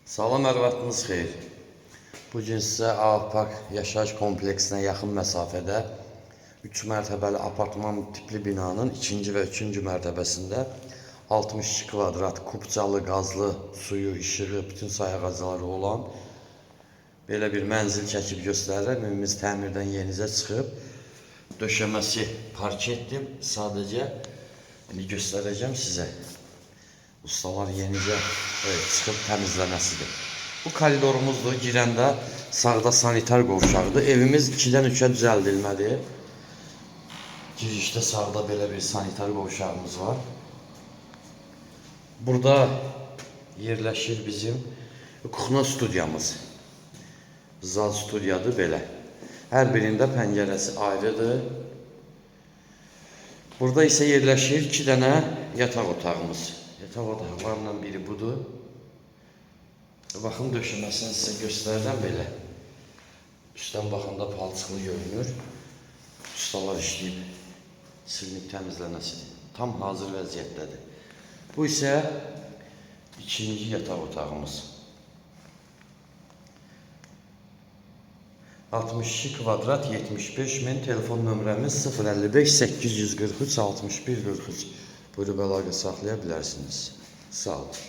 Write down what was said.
Salam, hər vaxtınız xeyir. Bugün sizə Ağpark yaşayış kompleksinə yaxın məsafədə 3 mərtəbəli apartman tipli binanın 2-ci və 3-cü mərtəbəsində 62 kvadrat kubcalı, qazlı, suyu, işığı, bütün sayğacları olan belə bir mənzil çəkib göstərirəm. Evimiz təmirdən yenicə çıxıb, döşəməsi parketdir. Sadəcə göstərəcəm sizə. Ustalar yenicə çıxıb təmizləməsidir. Bu koridorumuzdur. Girəndə sağda sanitar qovşağıdır. Evimiz 2-dən 3-ə düzəldilmədir. Girişdə sağda belə bir sanitar qovşağımız var. Burada yerləşir bizim kuxna studiyamız. Zal studiyadır belə. Hər birində pəncərəsi ayrıdır. Burada isə yerləşir 2 dənə yataq otağımız. Yataq otaqlarından biri budur. Baxın, döşəməsini sizə göstərirəm belə. Üstdən baxanda palçıqlı görünür. Ustalar işləyib, silinib təmizlənəsidir. Tam hazır vəziyyətdədir. Bu isə 2-ci yataq otağımız. 62 kvadrat 75 min, telefon nömrəmiz 055 843 61 43. Buyurub əlaqə saxlaya bilərsiniz. Sağ olun.